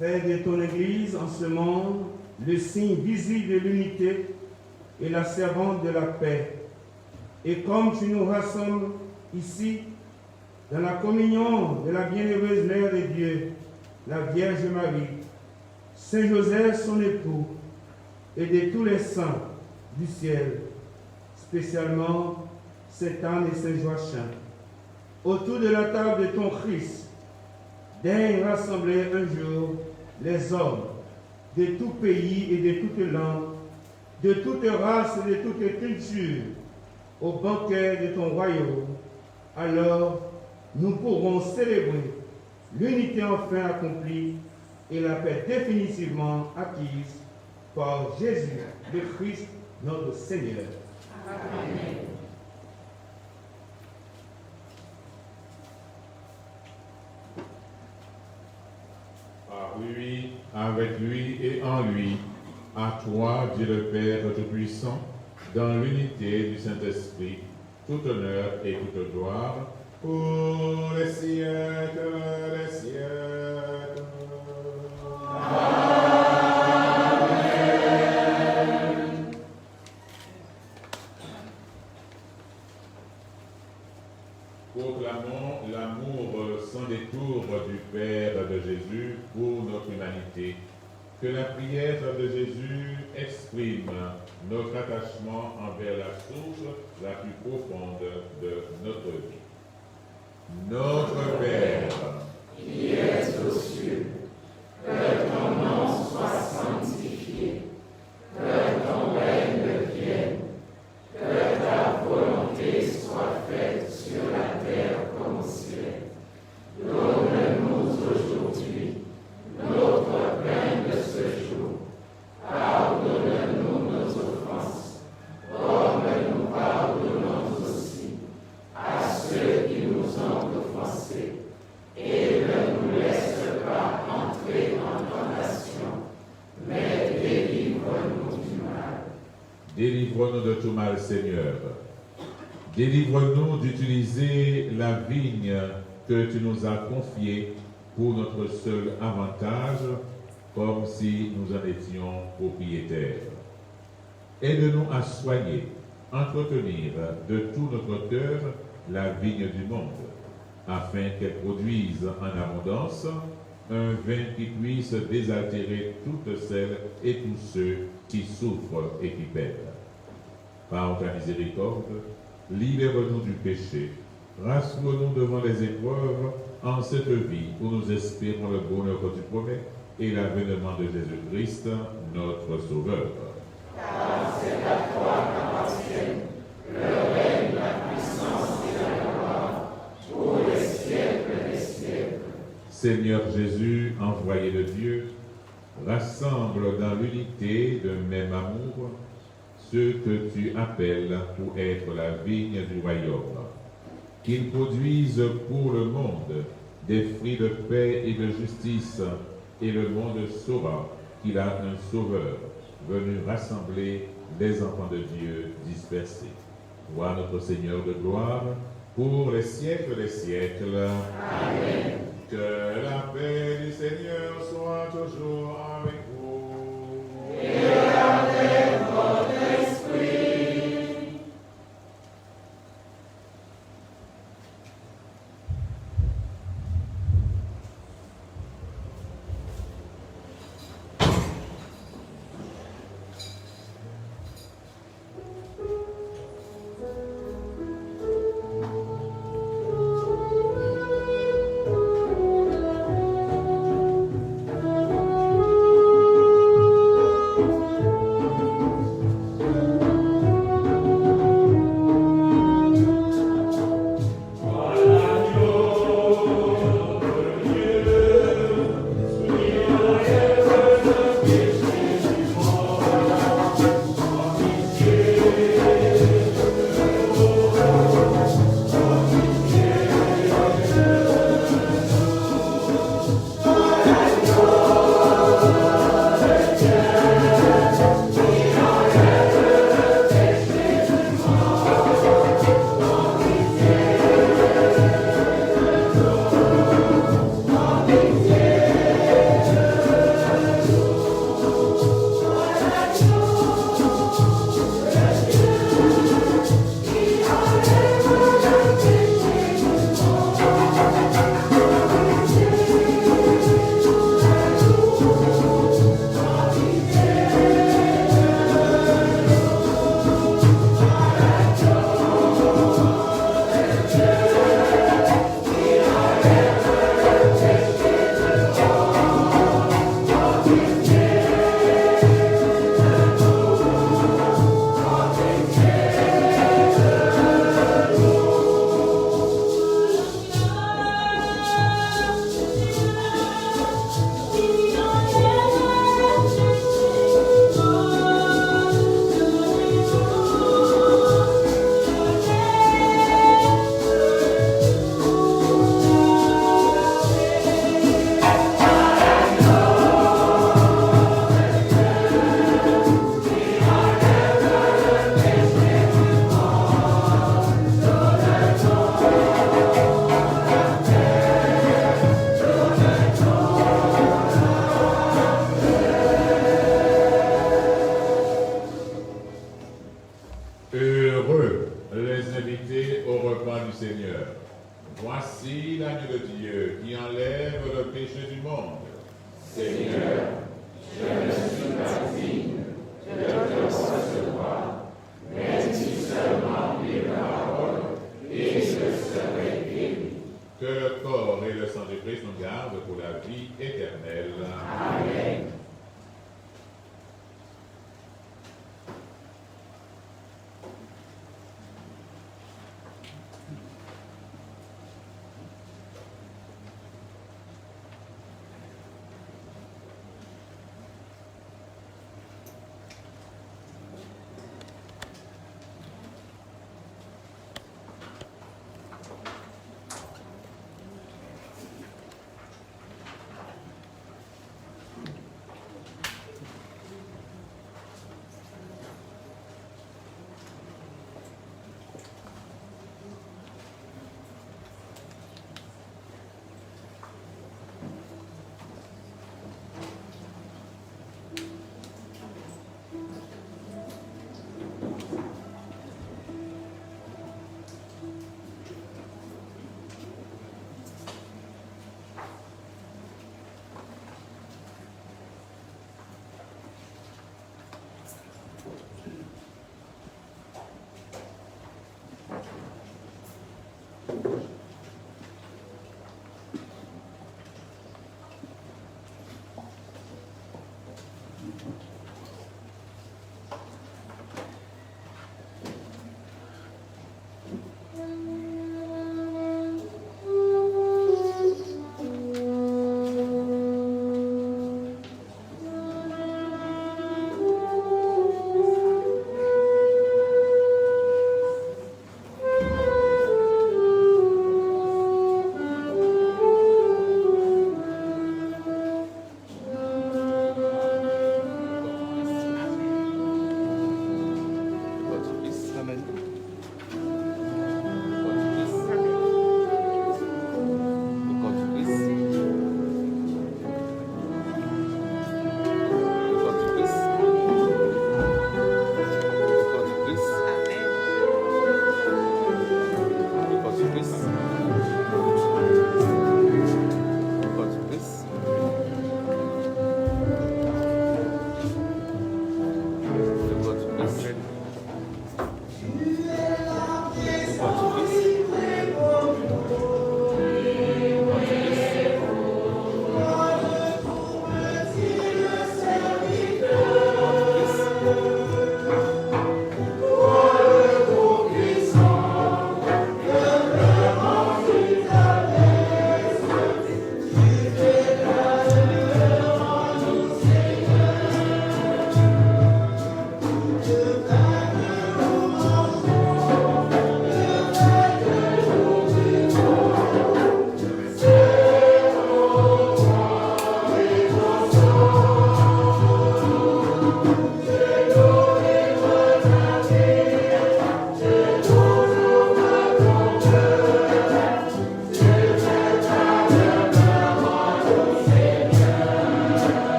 Fais de ton Église en ce monde le signe visible de l'unité et la servante de la paix. Et comme tu nous rassembles ici, dans la communion de la bienheureuse Mère de Dieu, la Vierge Marie, Saint Joseph son époux, et de tous les saints du ciel, spécialement Sainte Anne et Saint Joachim, autour de la table de ton Christ, daigne rassembler un jour les hommes de tout pays et de toute langue, de toute race et de toute culture, au banquet de ton royaume. Alors, nous pourrons célébrer l'unité enfin accomplie et la paix définitivement acquise par Jésus, le Christ, notre Seigneur. Amen. Par lui, avec lui et en lui, à toi, Dieu le Père Tout-Puissant, dans l'unité du Saint-Esprit, tout honneur et toute gloire, pour les siècles des siècles. Amen. Proclamons l'amour sans détour du Père de Jésus pour notre humanité. Que la prière de Jésus exprime notre attachement envers la source la plus profonde de notre vie. Notre Père, qui es aux cieux, que ton nom soit sanctifié, que ton règne vienne, que ta volonté soit faite sur la terre comme au ciel. Donne-nous aujourd'hui notre pain de ce jour. Pardonne-nous nos offenses, comme nous pardonnons aussi à ceux qui nous ont offensés. Et ne nous laisse pas mal, Seigneur. Délivre-nous d'utiliser la vigne que tu nous as confiée pour notre seul avantage, comme si nous en étions propriétaires. Aide-nous à soigner, entretenir de tout notre cœur la vigne du monde, afin qu'elle produise en abondance un vin qui puisse désaltérer toutes celles et tous ceux qui souffrent et qui peinent. Par ta miséricorde, libère-nous du péché, rassure-nous devant les épreuves en cette vie où nous espérons le bonheur que tu promets et l'avènement de Jésus-Christ, notre Sauveur. Car c'est à toi qu'appartiennent le règne, la puissance et la gloire pour les siècles des siècles. Seigneur Jésus, envoyé de Dieu, rassemble dans l'unité d'un même amour ceux que tu appelles pour être la vigne du royaume, qu'ils produisent pour le monde des fruits de paix et de justice, et le monde saura qu'il a un Sauveur, venu rassembler les enfants de Dieu dispersés. Toi, notre Seigneur de gloire, pour les siècles des siècles. Amen. Que la paix du Seigneur soit toujours avec vous. Et avec votre esprit. Heureux les invités au repas du Seigneur. Voici l'agneau de Dieu qui enlève le péché du monde. Seigneur, je ne suis pas digne de te recevoir, mais dis seulement une parole et je serai guéri. Que le corps et le sang de Christ nous gardent pour la vie éternelle. Amen.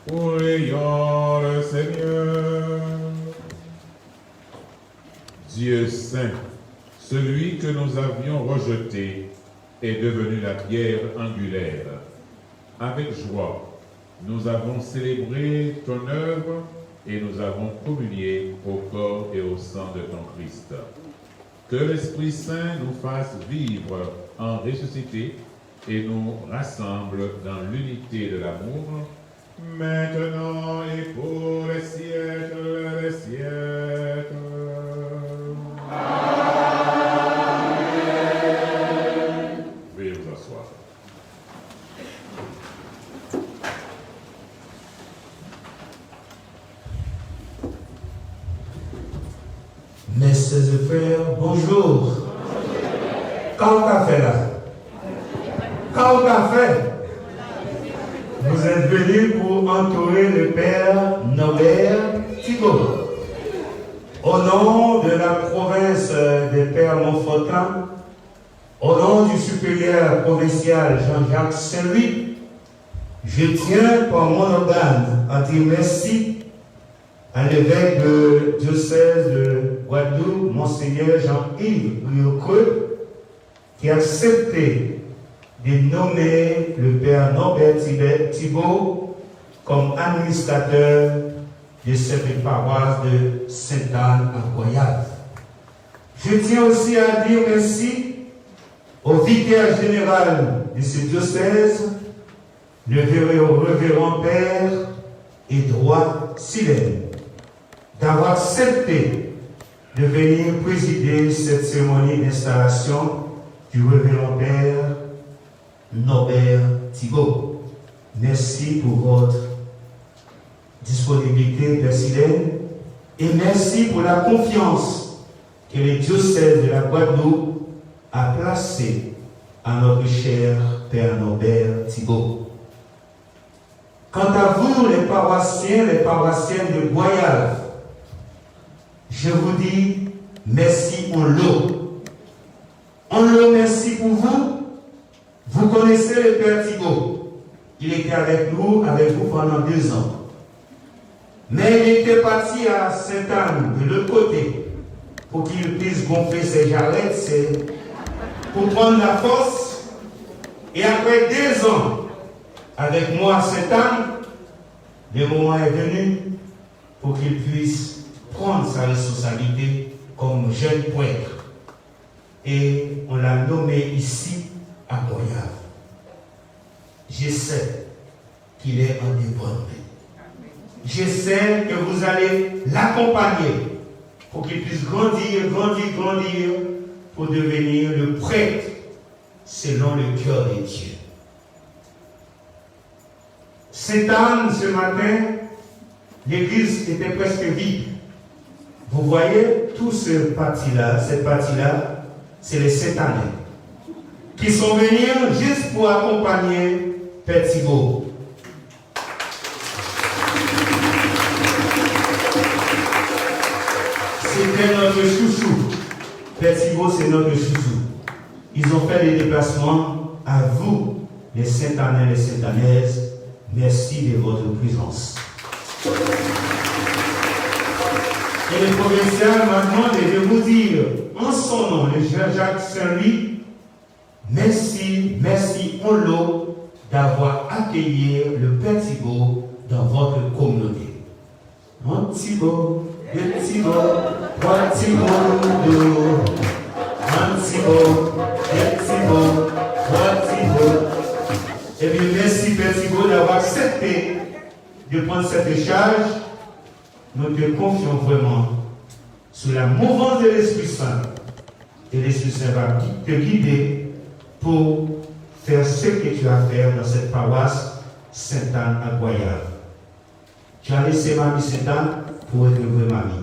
Prions le Seigneur. Dieu saint, celui que nous avions rejeté est devenu la pierre angulaire. Avec joie, nous avons célébré ton œuvre et nous avons communié au corps et au sang de ton Christ. Que l'Esprit Saint nous fasse vivre en ressuscité et nous rassemble dans l'unité de l'amour, maintenant et pour les siècles des siècles. Amen. Veuillez vous asseoir. Mes sœurs et frères, bonjour. Quand on a fait là? Quand on a fait? Vous êtes venus pour entourer le Père Norbert Thibault. Au nom de la province des Pères Montfortin, au nom du supérieur provincial Jean-Jacques Saint-Louis, je tiens par mon organe à dire merci à l'évêque de diocèse de Guadeloupe, Monseigneur Jean-Yves Riocreux, qui a accepté de nommer le Père Norbert Thibault comme administrateur de cette paroisse de Sainte-Anne à Goyave. Je tiens aussi à dire merci au vicaire général de ce diocèse, le révérend Père Édouard Silène, d'avoir accepté de venir présider cette cérémonie d'installation du révérend Père Norbert Thibault. Merci pour votre disponibilité, Père Silène, et merci pour la confiance que le diocèse de la Guadeloupe a placée à notre cher Père Norbert Thibault. Quant à vous, les paroissiens, les paroissiennes de Goyave, je vous dis merci en l'eau. En l'eau, merci pour vous. Vous connaissez le Père Thibault. Il était avec vous pendant 2 ans. Mais il était parti à Sainte-Anne, de l'autre côté, pour qu'il puisse gonfler ses jarrettes, pour prendre la force. Et après 2 ans, avec moi à Sainte-Anne, le moment est venu pour qu'il puisse prendre sa responsabilité comme jeune prêtre. Et on l'a nommé ici à Goyave. Je sais qu'il est en de bonnes mains. Je sais que vous allez l'accompagner pour qu'il puisse grandir, pour devenir le prêtre selon le cœur de Dieu. Sainte-Anne, ce matin, l'église était presque vide. Vous voyez, tout cette partie-là, c'est les Sainte-Annais qui sont venus juste pour accompagner Père Thibault. C'était notre chouchou. Père Thibault, c'est notre chouchou. Ils ont fait des déplacements. À vous, les Sainte-Annais, les Sainte-Annaises, merci de votre présence. Et le provincial m'a demandé de vous dire, en son nom, le Jean-Jacques Saint-Louis, merci en l'eau d'avoir accueilli le Père Thibault dans votre communauté. Mon Thibault, le Thibault, trois Thibault de l'eau. Mon Thibault, le Thibault, trois Thibault. Et bien, merci Père Thibault d'avoir accepté de prendre cette charge. Nous te confions vraiment sous la mouvance de l'Esprit Saint. Et l'Esprit Saint va te guider pour faire ce que tu as à faire dans cette paroisse Sainte-Anne à Goyave. Tu as laissé Mamie Sainte-Anne pour être une vraie mamie.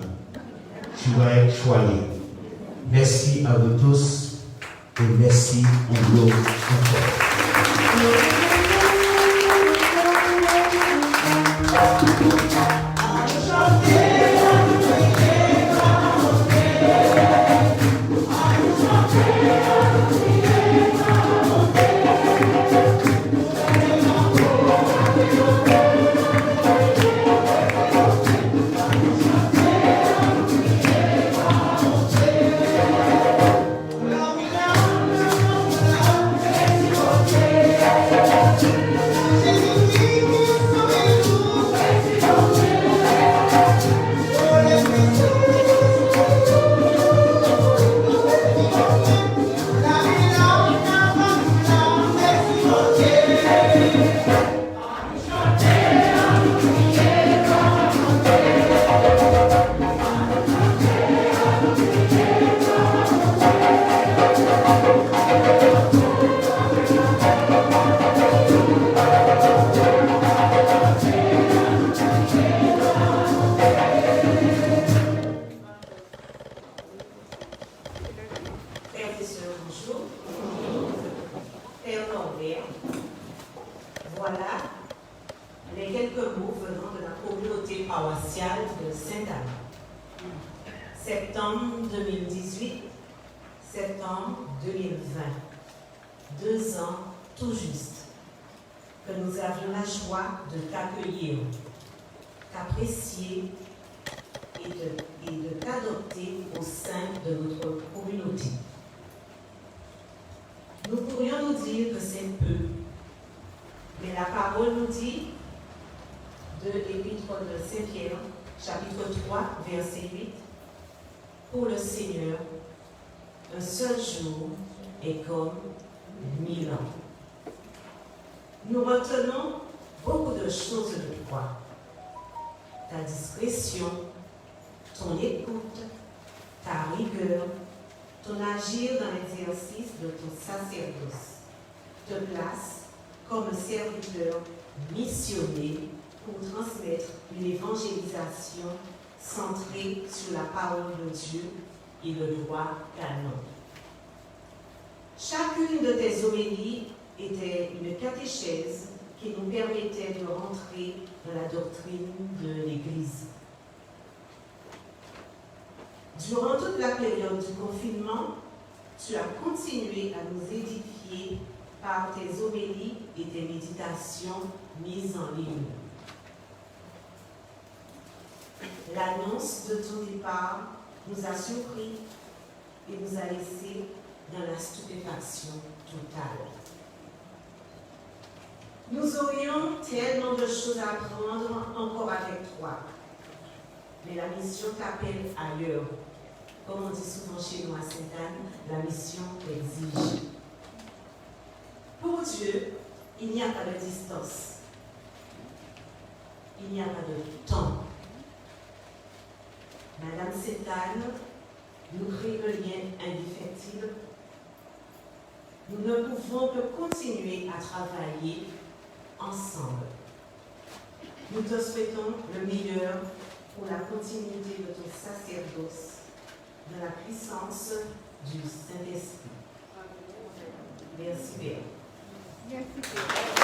Tu vas être choyé. Merci à vous tous et merci en l'eau encore. communauté paroissiale de Sainte-Anne. Septembre 2018, septembre 2020. 2 ans tout juste que nous avions la joie de t'accueillir, t'apprécier et de t'adopter au sein de notre communauté. Nous pourrions nous dire que c'est peu, mais la parole nous dit de l'Épître de Saint-Pierre, chapitre 3, verset 8, « Pour le Seigneur, un seul jour est comme 1000 ans. » Nous retenons beaucoup de choses de toi. Ta discrétion, ton écoute, ta rigueur, ton agir dans l'exercice de ton sacerdoce te place comme un serviteur missionné pour transmettre une évangélisation centrée sur la parole de Dieu et le droit canon. Chacune de tes homélies était une catéchèse qui nous permettait de rentrer dans la doctrine de l'Église. Durant toute la période du confinement, tu as continué à nous édifier par tes homélies et tes méditations mises en ligne. L'annonce de ton départ nous a surpris et nous a laissés dans la stupéfaction totale. Nous aurions tellement de choses à apprendre encore avec toi, mais la mission t'appelle ailleurs. Comme on dit souvent chez nous à Sainte-Anne, la mission t'exige. Pour Dieu, il n'y a pas de distance. Il n'y a pas de temps. Madame Sainte-Anne nous crée un lien indéfectible. Nous ne pouvons que continuer à travailler ensemble. Nous te souhaitons le meilleur pour la continuité de ton sacerdoce, de la puissance du Saint-Esprit. Merci, Père. Merci, Père.